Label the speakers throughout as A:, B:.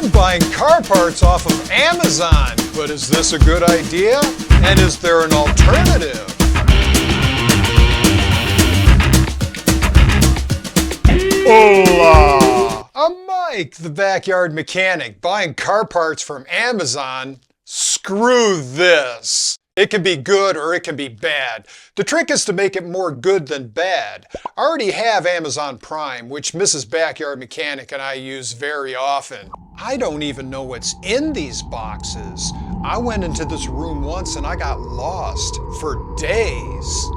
A: I'm buying car parts off of Amazon, but is this a good idea? And is there an alternative? Hola! I'm Mike, the backyard mechanic, buying car parts from Amazon. Screw this! It can be good or it can be bad. The trick is to make it more good than bad. I already have Amazon Prime, which Mrs. Backyard Mechanic and I use very often. I don't even know what's in these boxes. I went into this room once and I got lost for days.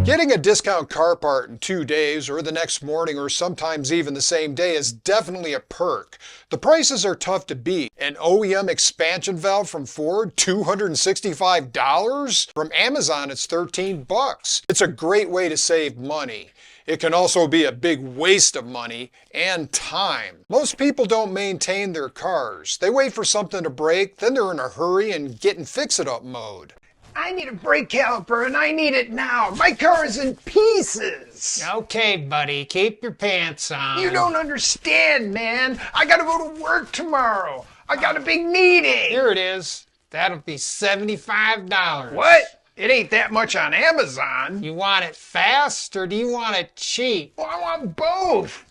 A: Getting a discount car part in 2 days or the next morning or sometimes even the same day is definitely a perk. The prices are tough to beat. An OEM expansion valve from Ford, $265? From Amazon, it's $13. It's a great way to save money. It can also be a big waste of money and time. Most people don't maintain their cars. They wait for something to break, then they're in a hurry and get in fix-it-up mode.
B: I need a brake caliper and I need it now. My car is in pieces.
C: Okay, buddy, keep your pants on.
B: You don't understand, man. I gotta go to work tomorrow. I got a big meeting.
C: Here it is. That'll be $75.
B: What? It ain't that much on Amazon.
C: You want it fast or do you want it cheap?
B: Well, I want both.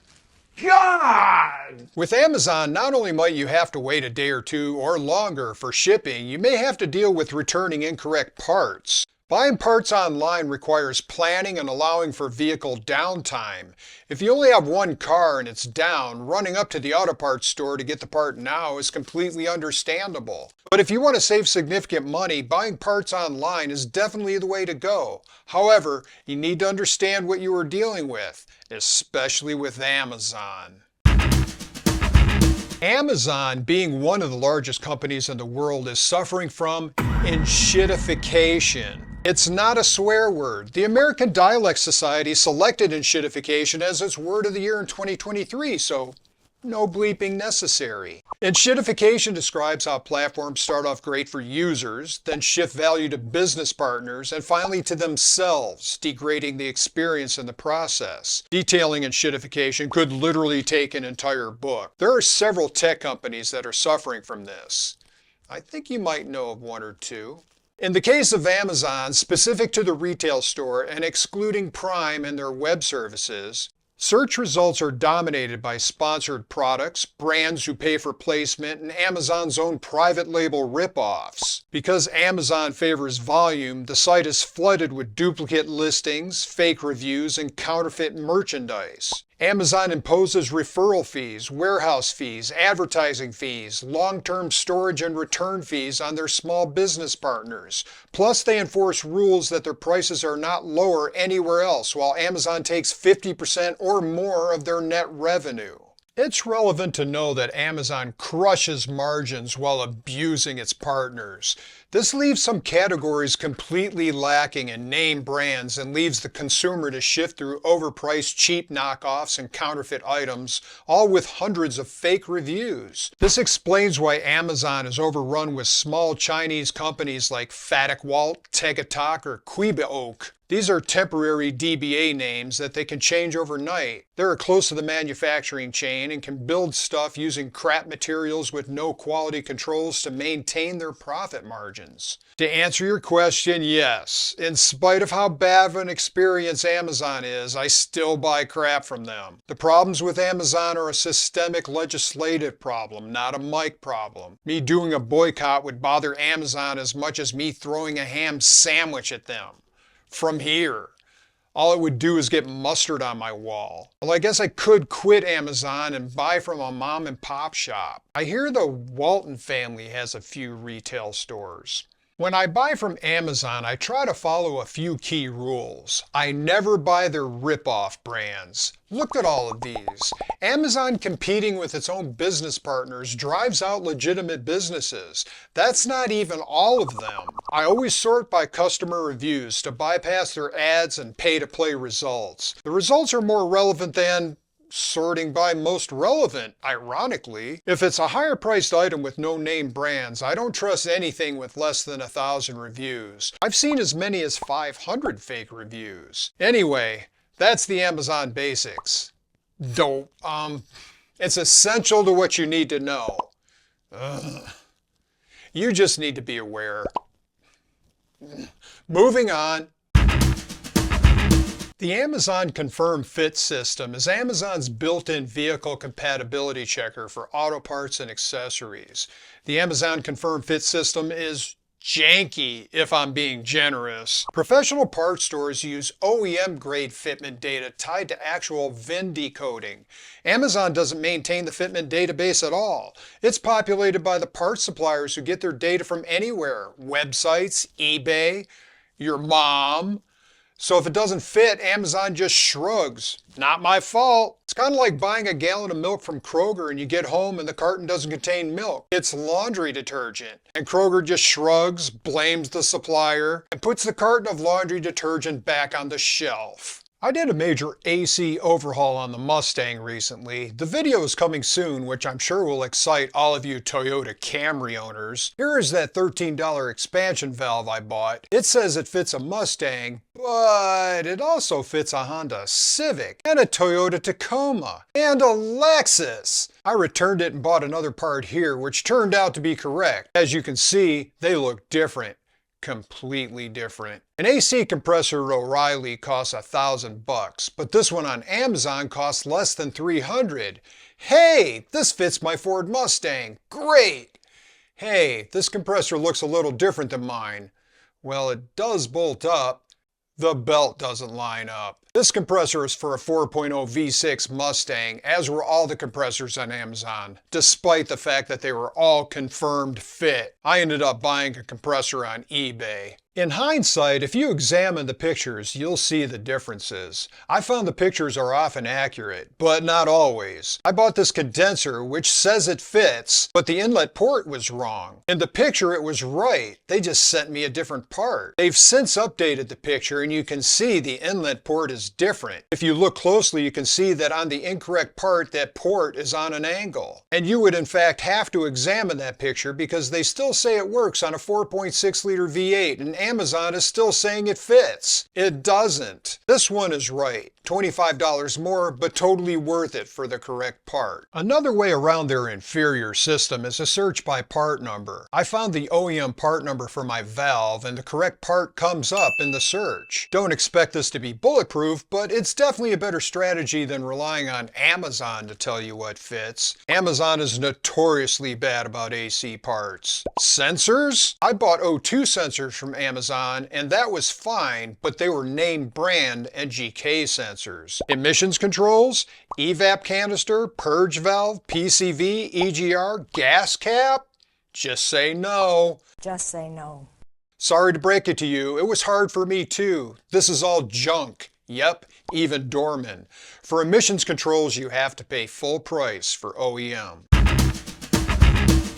B: God!
A: With Amazon, not only might you have to wait a day or two or longer for shipping, you may have to deal with returning incorrect parts. Buying parts online requires planning and allowing for vehicle downtime. If you only have one car and it's down, running up to the auto parts store to get the part now is completely understandable. But if you want to save significant money, buying parts online is definitely the way to go. However, you need to understand what you are dealing with, especially with Amazon. Amazon, being one of the largest companies in the world, is suffering from Enshitification. It's not a swear word. The American Dialect Society selected Enshitification as its word of the year in 2023, so no bleeping necessary. Enshitification describes how platforms start off great for users, then shift value to business partners, and finally to themselves, degrading the experience in the process. Detailing Enshitification could literally take an entire book. There are several tech companies that are suffering from this. I think you might know of one or two. In the case of Amazon, specific to the retail store and excluding Prime and their web services, search results are dominated by sponsored products, brands who pay for placement, and Amazon's own private label ripoffs. Because Amazon favors volume, the site is flooded with duplicate listings, fake reviews, and counterfeit merchandise. Amazon imposes referral fees, warehouse fees, advertising fees, long-term storage and return fees on their small business partners. Plus, they enforce rules that their prices are not lower anywhere else, while Amazon takes 50% or more of their net revenue. It's relevant to know that Amazon crushes margins while abusing its partners. This leaves some categories completely lacking in name brands and leaves the consumer to shift through overpriced cheap knockoffs and counterfeit items, all with hundreds of fake reviews. This explains why Amazon is overrun with small Chinese companies like Fatak Walt, Tegatak, or Quibeok. These are temporary DBA names that they can change overnight. They're close to the manufacturing chain and can build stuff using crap materials with no quality controls to maintain their profit margins. To answer your question, yes. In spite of how bad of an experience Amazon is, I still buy crap from them. The problems with Amazon are a systemic legislative problem, not a Mike problem. Me doing a boycott would bother Amazon as much as me throwing a ham sandwich at them. From here. All it would do is get mustard on my wall. Well, I guess I could quit Amazon and buy from a mom and pop shop. I hear the Walton family has a few retail stores. When I buy from Amazon, I try to follow a few key rules. I never buy their rip-off brands. Look at all of these. Amazon competing with its own business partners drives out legitimate businesses. That's not even all of them. I always sort by customer reviews to bypass their ads and pay-to-play results. The results are more relevant than sorting by most relevant, ironically. If it's a higher priced item with no name brands, I don't trust anything with less than 1,000 reviews. I've seen as many as 500 fake reviews. Anyway, that's the Amazon basics. Dope. It's essential to what you need to know. Ugh. You just need to be aware. Moving on. The Amazon Confirm Fit system is Amazon's built-in vehicle compatibility checker for auto parts and accessories. The Amazon Confirm Fit system is janky, if I'm being generous. Professional parts stores use OEM-grade fitment data tied to actual VIN decoding. Amazon doesn't maintain the fitment database at all. It's populated by the parts suppliers who get their data from anywhere. Websites, eBay, your mom. So if it doesn't fit, Amazon just shrugs. Not my fault. It's kind of like buying a gallon of milk from Kroger and you get home and the carton doesn't contain milk. It's laundry detergent. And Kroger just shrugs, blames the supplier, and puts the carton of laundry detergent back on the shelf. I did a major AC overhaul on the Mustang recently. The video is coming soon, which I'm sure will excite all of you Toyota Camry owners. Here is that $13 expansion valve I bought. It says it fits a Mustang, but it also fits a Honda Civic, and a Toyota Tacoma, and a Lexus. I returned it and bought another part here, which turned out to be correct. As you can see, they look different. Completely different. An AC compressor at O'Reilly costs $1,000, but this one on Amazon costs less than $300. Hey, this fits my Ford Mustang. Great! Hey, this compressor looks a little different than mine. Well, it does bolt up. The belt doesn't line up. This compressor is for a 4.0 V6 Mustang, as were all the compressors on Amazon, despite the fact that they were all confirmed fit. I ended up buying a compressor on eBay. In hindsight, if you examine the pictures, you'll see the differences. I found the pictures are often accurate, but not always. I bought this condenser, which says it fits, but the inlet port was wrong. In the picture, it was right. They just sent me a different part. They've since updated the picture, and you can see the inlet port is different. If you look closely, you can see that on the incorrect part, that port is on an angle. And you would in fact have to examine that picture because they still say it works on a 4.6 liter V8, and Amazon is still saying it fits. It doesn't. This one is right. $25 more, but totally worth it for the correct part. Another way around their inferior system is a search by part number. I found the OEM part number for my valve, and the correct part comes up in the search. Don't expect this to be bulletproof, but it's definitely a better strategy than relying on Amazon to tell you what fits. Amazon is notoriously bad about AC parts. Sensors? I bought O2 sensors from Amazon, and that was fine, but they were name brand and GK sensors. Emissions controls, evap canister, purge valve, PCV, EGR, gas cap? Just say no.
D: Just say no.
A: Sorry to break it to you, it was hard for me too. This is all junk. Yep, even Dorman. For emissions controls, you have to pay full price for OEM.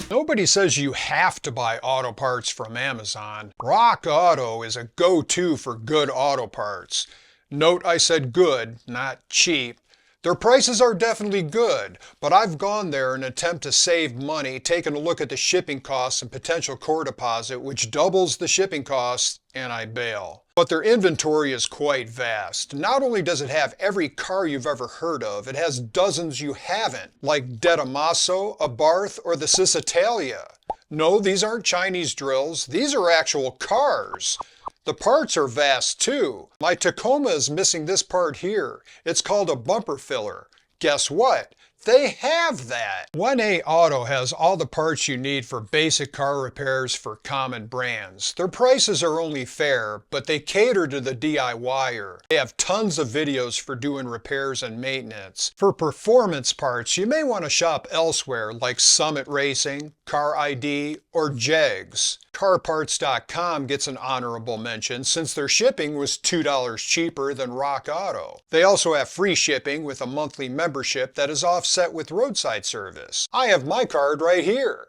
A: Nobody says you have to buy auto parts from Amazon. Rock Auto is a go-to for good auto parts. Note I said good, not cheap. Their prices are definitely good, but I've gone there in an attempt to save money, taken a look at the shipping costs and potential core deposit, which doubles the shipping costs, and I bail. But their inventory is quite vast. Not only does it have every car you've ever heard of, it has dozens you haven't, like Dedamaso, Abarth, or the Cisitalia. No, these aren't Chinese drills, these are actual cars. The parts are vast too. My Tacoma is missing this part here. It's called a bumper filler. Guess what? They have that! 1A Auto has all the parts you need for basic car repairs for common brands. Their prices are only fair, but they cater to the DIYer. They have tons of videos for doing repairs and maintenance. For performance parts, you may want to shop elsewhere like Summit Racing, Car ID, or Jegs. CarParts.com gets an honorable mention since their shipping was $2 cheaper than Rock Auto. They also have free shipping with a monthly membership that is offset with roadside service. I have my card right here.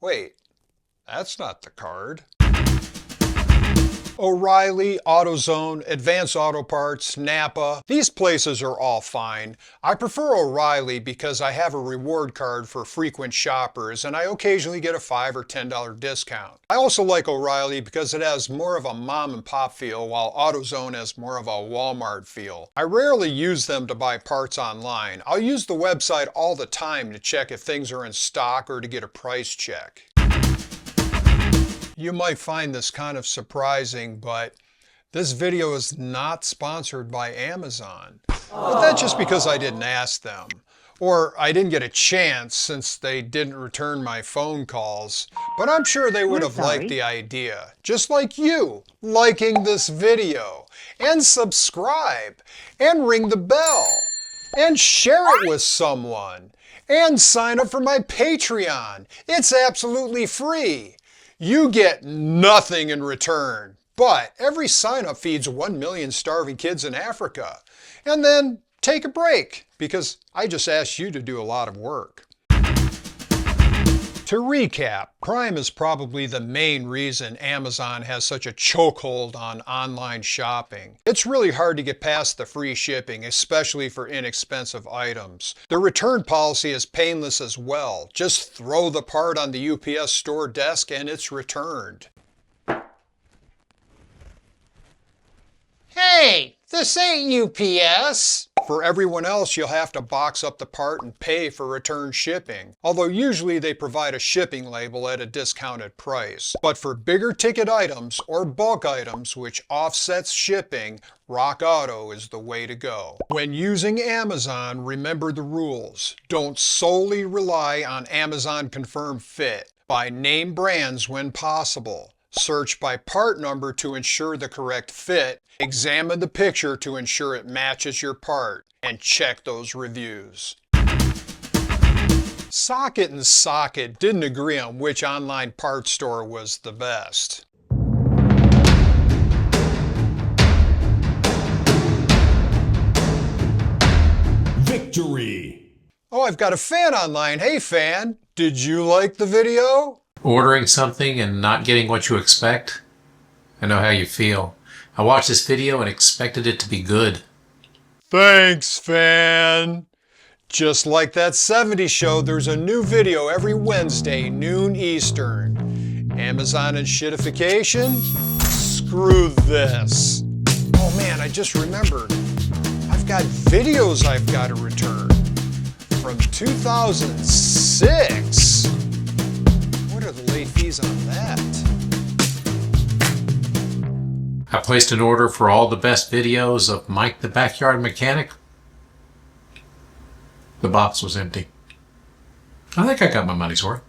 A: Wait, that's not the card. O'Reilly, AutoZone, Advance Auto Parts, Napa. These places are all fine. I prefer O'Reilly because I have a reward card for frequent shoppers and I occasionally get a $5 or $10 discount. I also like O'Reilly because it has more of a mom and pop feel while AutoZone has more of a Walmart feel. I rarely use them to buy parts online. I'll use the website all the time to check if things are in stock or to get a price check. You might find this kind of surprising, but this video is not sponsored by Amazon. But that's just because I didn't ask them. Or I didn't get a chance since they didn't return my phone calls. But I'm sure they would have liked the idea. Just like you, liking this video. And subscribe. And ring the bell. And share it with someone. And sign up for my Patreon. It's absolutely free. You get nothing in return, but every sign-up feeds 1 million starving kids in Africa. And then take a break, because I just asked you to do a lot of work. To recap, crime is probably the main reason Amazon has such a chokehold on online shopping. It's really hard to get past the free shipping, especially for inexpensive items. The return policy is painless as well. Just throw the part on the UPS store desk and it's returned.
C: Hey, this ain't UPS.
A: For everyone else, you'll have to box up the part and pay for return shipping, although usually they provide a shipping label at a discounted price. But for bigger ticket items or bulk items which offsets shipping, Rock Auto is the way to go. When using Amazon, remember the rules. Don't solely rely on Amazon Confirm Fit. Buy name brands when possible. Search by part number to ensure the correct fit. Examine the picture to ensure it matches your part. And check those reviews. Socket and Socket didn't agree on which online parts store was the best.
D: Victory!
A: Oh, I've got a fan online. Hey fan, did you like the video?
E: Ordering something and not getting what you expect? I know how you feel. I watched this video and expected it to be good.
A: Thanks, fan. Just like that 70s show, there's a new video every Wednesday, noon Eastern. Amazon Enshitification? Screw this. Oh man, I just remembered. I've got videos I've got to return. From 2006. What are the late fees on that?
E: I placed an order for all the best videos of Mike the Backyard Mechanic. The box was empty. I think I got my money's worth.